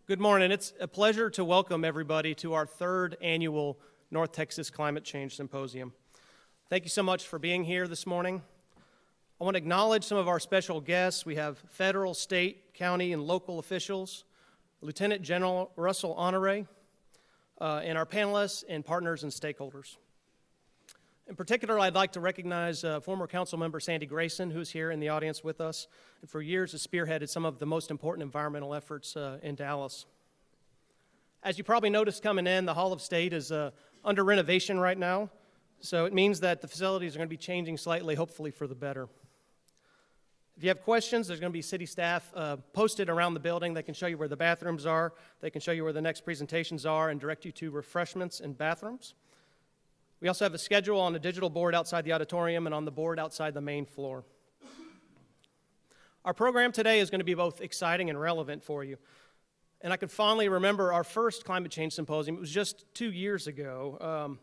Good morning. It's a pleasure to welcome everybody to our third annual North Texas Climate Change Symposium. Thank you so much for being here this morning. I want to acknowledge some of our special guests. We have federal, state, county, and local officials, Lieutenant General Russell Honore, and our panelists and partners and stakeholders. In particular, I'd like to recognize former council member Sandy Grayson, who's here in the audience with us, and for years has spearheaded some of the most important environmental efforts in Dallas. As you probably noticed coming in, the Hall of State is under renovation right now, so it means that the facilities are going to be changing slightly, hopefully for the better. If you have questions, there's going to be city staff posted around the building. They can show you where the bathrooms are, they can show you where the next presentations are, and direct you to refreshments and bathrooms. We also have a schedule on a digital board outside the auditorium and on the board outside the main floor. Our program today is going to be both exciting and relevant for you. And I can fondly remember our first climate change symposium. It was just 2 years ago,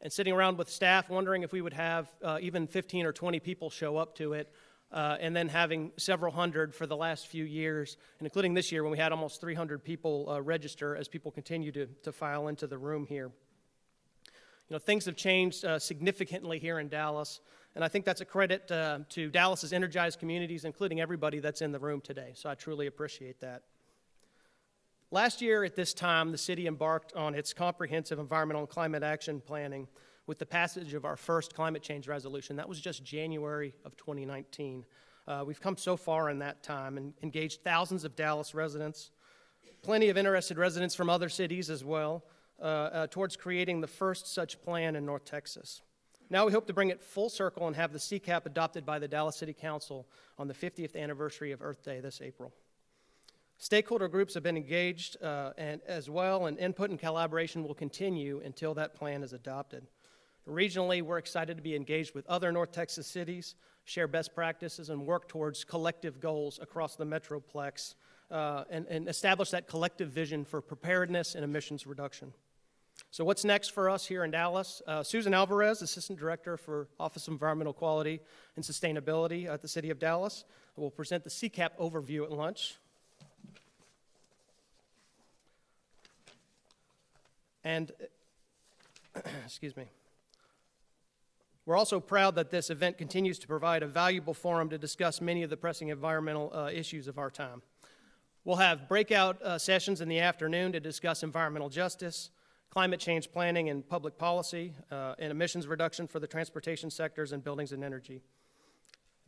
and sitting around with staff wondering if we would have even 15 or 20 people show up to it, and then having several hundred for the last few years, and including this year when we had almost 300 people register as people continue to file into the room here. You know, things have changed significantly here in Dallas, and I think that's a credit to Dallas's energized communities, including everybody that's in the room today, so I truly appreciate that. Last year at this time, the city embarked on its comprehensive environmental and climate action planning with the passage of our first climate change resolution. That was just January of 2019. We've come so far in that time and engaged thousands of Dallas residents, plenty of interested residents from other cities as well, towards creating the first such plan in North Texas. Now we hope to bring it full circle and have the CCAP adopted by the Dallas City Council on the 50th anniversary of Earth Day this April. Stakeholder groups have been engaged as well, and input and collaboration will continue until that plan is adopted. Regionally, we're excited to be engaged with other North Texas cities, share best practices, and work towards collective goals across the Metroplex, and establish that collective vision for preparedness and emissions reduction. So what's next for us here in Dallas? Susan Alvarez, Assistant Director for Office of Environmental Quality and Sustainability at the City of Dallas, will present the CCAP overview at lunch. And, excuse me. We're also proud that this event continues to provide a valuable forum to discuss many of the pressing environmental issues of our time. We'll have breakout sessions in the afternoon to discuss environmental justice, climate change planning and public policy, and emissions reduction for the transportation sectors and buildings and energy.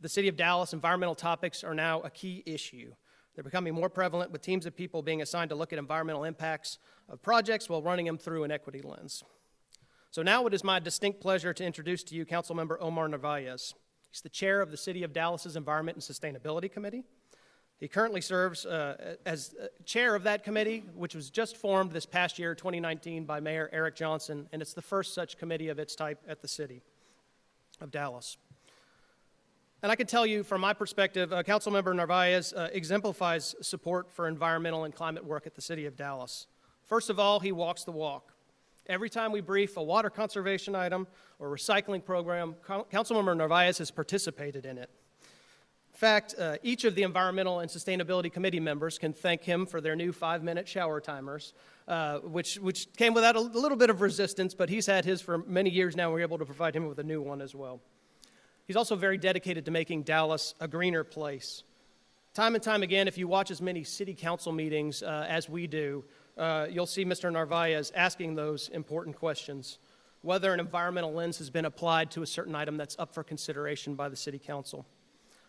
The City of Dallas, environmental topics are now a key issue. They're becoming more prevalent, with teams of people being assigned to look at environmental impacts of projects while running them through an equity lens. So now it is my distinct pleasure to introduce to you Councilmember Omar Narvaez. He's the chair of the City of Dallas's Environment and Sustainability Committee. He currently serves as chair of that committee, which was just formed this past year, 2019, by Mayor Eric Johnson, and it's the first such committee of its type at the City of Dallas. And I can tell you from my perspective, Councilmember Narvaez exemplifies support for environmental and climate work at the City of Dallas. First of all, he walks the walk. Every time we brief a water conservation item or recycling program, Councilmember Narvaez has participated in it. In fact, each of the Environmental and Sustainability Committee members can thank him for their new 5-minute shower timers, which came without a little bit of resistance, but he's had his for many years now, and we're able to provide him with a new one as well. He's also very dedicated to making Dallas a greener place. Time and time again, if you watch as many city council meetings as we do, you'll see Mr. Narvaez asking those important questions, whether an environmental lens has been applied to a certain item that's up for consideration by the City Council.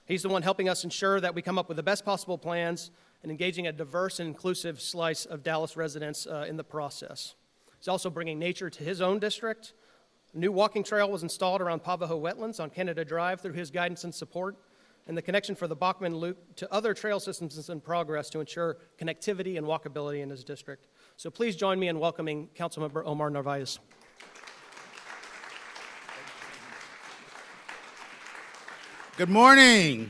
He's the one helping us ensure that we come up with the best possible plans and engaging a diverse and inclusive slice of Dallas residents in the process. He's also bringing nature to his own district. A new walking trail was installed around Pavaho Wetlands on Canada Drive through his guidance and support, and the connection for the Bachman Loop to other trail systems is in progress to ensure connectivity and walkability in his district. So please join me in welcoming Councilmember Omar Narvaez. Good morning.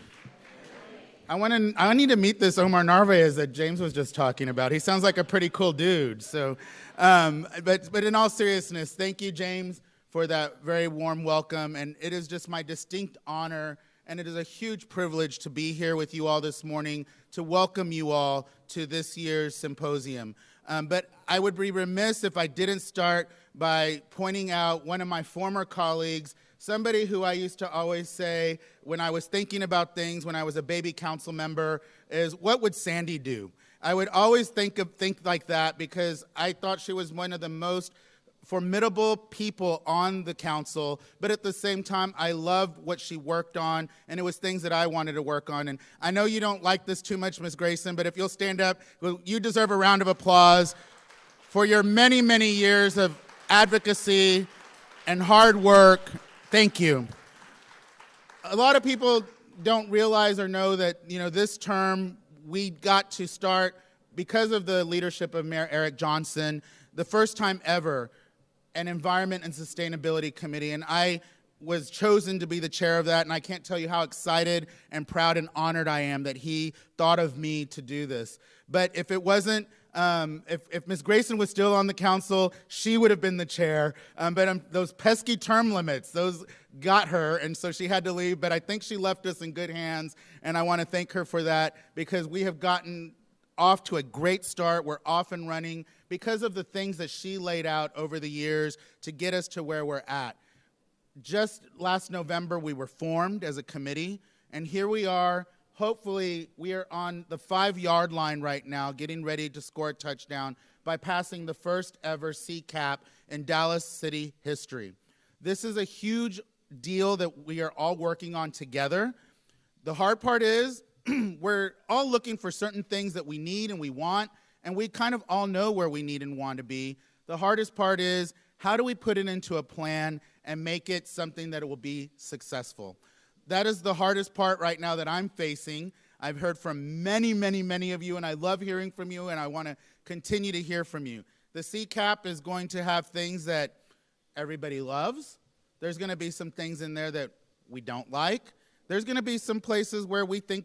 I need to meet this Omar Narvaez that James was just talking about. He sounds like a pretty cool dude. So, but in all seriousness, thank you, James, for that very warm welcome. And it is just my distinct honor and it is a huge privilege to be here with you all this morning to welcome you all to this year's symposium. But I would be remiss if I didn't start by pointing out one of my former colleagues, somebody who I used to always say when I was thinking about things when I was a baby council member is, what would Sandy do? I would always think like that because I thought she was one of the most formidable people on the council, but at the same time, I loved what she worked on, and it was things that I wanted to work on. And I know you don't like this too much, Ms. Grayson, but if you'll stand up, well, you deserve a round of applause for your many, many years of advocacy and hard work. Thank you. A lot of people don't realize or know that, this term we got to start because of the leadership of Mayor Eric Johnson, the first time ever, an Environment and Sustainability Committee, and I was chosen to be the chair of that, and I can't tell you how excited and proud and honored I am that he thought of me to do this. But if it wasn't, if Ms. Grayson was still on the council, she would have been the chair. But those pesky term limits, those got her, and so she had to leave. But I think she left us in good hands, and I want to thank her for that because we have gotten off to a great start. We're off and running because of the things that she laid out over the years to get us to where we're at. Just last November, we were formed as a committee, and here we are. Hopefully, we are on the 5-yard line right now, getting ready to score a touchdown by passing the first ever CCAP in Dallas City history. This is a huge deal that we are all working on together. The hard part is we're all looking for certain things that we need and we want, and we kind of all know where we need and want to be. The hardest part is, how do we put it into a plan and make it something that it will be successful? That is the hardest part right now that I'm facing. I've heard from many, many, many of you, and I love hearing from you, and I want to continue to hear from you. The CCAP is going to have things that everybody loves. There's going to be some things in there that we don't like. There's going to be some places where we think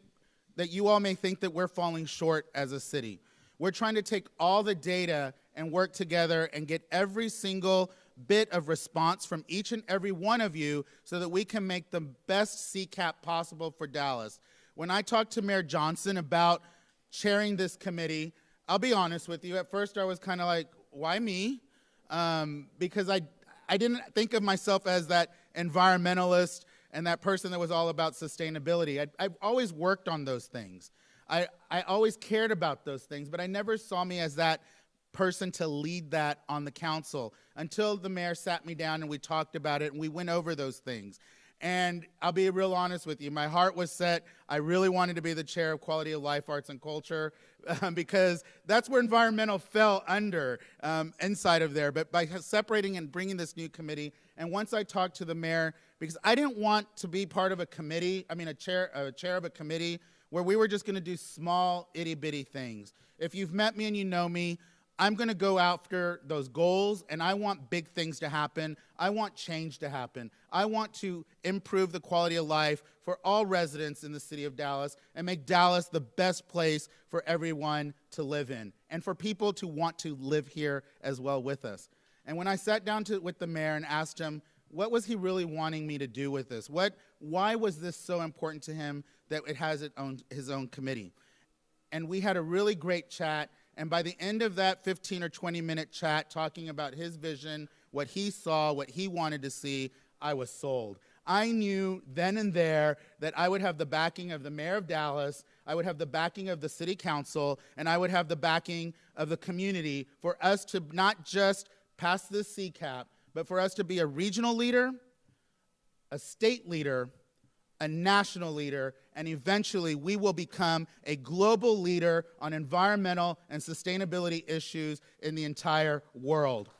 that you all may think that we're falling short as a city. We're trying to take all the data and work together and get every single bit of response from each and every one of you so that we can make the best CCAP possible for Dallas. When I talked to Mayor Johnson about chairing this committee, I'll be honest with you, at first I was kind of like, why me? Because I didn't think of myself as that environmentalist and that person that was all about sustainability. I've always worked on those things. I always cared about those things, but I never saw me as that person to lead that on the council until the mayor sat me down and we talked about it and we went over those things. And I'll be real honest with you, my heart was set. I really wanted to be the chair of Quality of Life, Arts, and Culture because that's where environmental fell under inside of there. But by separating and bringing this new committee, and once I talked to the mayor, because I didn't want to be part of a committee, a chair of a committee where we were just going to do small itty-bitty things. If you've met me and you know me, I'm going to go after those goals, and I want big things to happen. I want change to happen. I want to improve the quality of life for all residents in the city of Dallas and make Dallas the best place for everyone to live in and for people to want to live here as well with us. And when I sat down with the mayor and asked him, what was he really wanting me to do with this? Why was this so important to him that it has his own committee? And we had a really great chat. And by the end of that 15 or 20-minute chat talking about his vision, what he saw, what he wanted to see, I was sold. I knew then and there that I would have the backing of the mayor of Dallas, I would have the backing of the city council, and I would have the backing of the community for us to not just pass this CCAP, but for us to be a regional leader, a state leader, a national leader, and eventually we will become a global leader on environmental and sustainability issues in the entire world.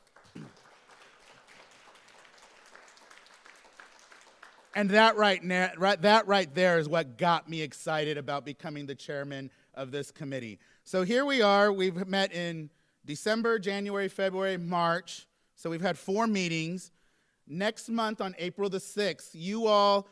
And that right there is what got me excited about becoming the chairman of this committee. So here we are. We've met in December, January, February, March. So we've had 4 meetings. Next month on April the 6th, you all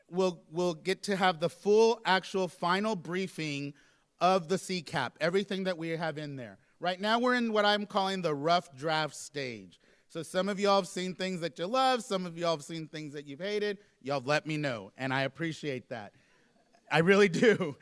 will get to have the full, actual, final briefing of the CCAP, everything that we have in there. Right now, we're in what I'm calling the rough draft stage. So some of y'all have seen things that you love, some of y'all have seen things that you've hated. y'all let me know, and I appreciate that. I really do.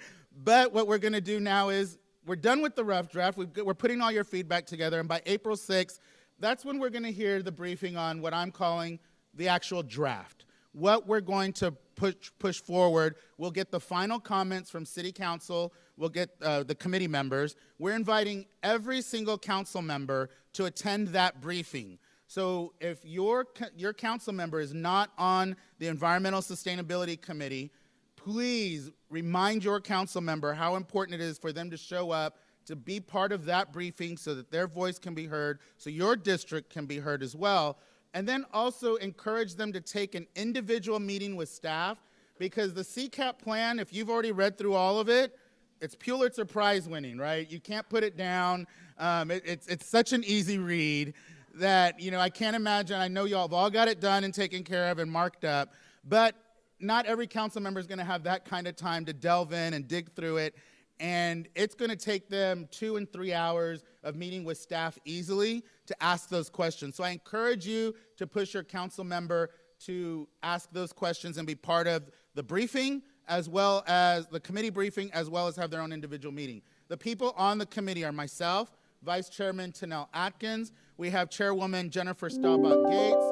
But what we're going to do now is we're done with the rough draft. We're putting all your feedback together, and by April 6th, that's when we're going to hear the briefing on what I'm calling the actual draft. What we're going to push forward. We'll get the final comments from City Council. We'll get the committee members. We're inviting every single council member to attend that briefing. So if your council member is not on the Environmental Sustainability Committee, please remind your council member how important it is for them to show up, to be part of that briefing so that their voice can be heard, so your district can be heard as well. And then also encourage them to take an individual meeting with staff, because the CCAP plan, if you've already read through all of it, it's Pulitzer Prize winning, right? You can't put it down. It's such an easy read that, I can't imagine. I know y'all have all got it done and taken care of and marked up, but not every council member is going to have that kind of time to delve in and dig through it. And it's going to take them 2 and 3 hours of meeting with staff easily to ask those questions. So I encourage you to push your council member to ask those questions and be part of the briefing, as well as the committee briefing, as well as have their own individual meeting. The people on the committee are myself, Vice Chairman Tanel Atkins. We have Chairwoman Jennifer Staubach Gates,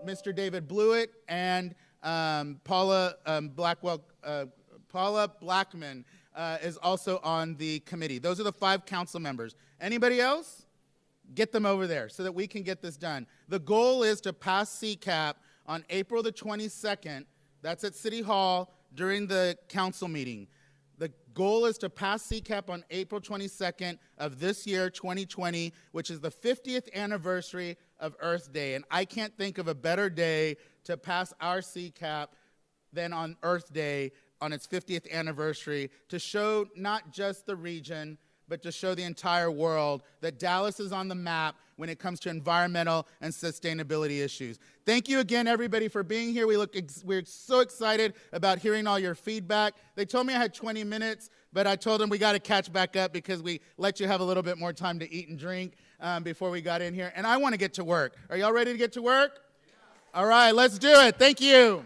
Mr. David Blewett, and Paula Blackman is also on the committee. Those are the 5 council members. Anybody else? Get them over there so that we can get this done. The goal is to pass CCAP on April the 22nd. That's at City Hall during the council meeting. The goal is to pass CCAP on April 22nd of this year, 2020, which is the 50th anniversary of Earth Day. And I can't think of a better day to pass our CCAP than on Earth Day, on its 50th anniversary, to show not just the region, but to show the entire world that Dallas is on the map when it comes to environmental and sustainability issues. Thank you again, everybody, for being here. We're so excited about hearing all your feedback. They told me I had 20 minutes, but I told them we got to catch back up because we let you have a little bit more time to eat and drink before we got in here. And I want to get to work. Are y'all ready to get to work? Yeah. All right, let's do it. Thank you.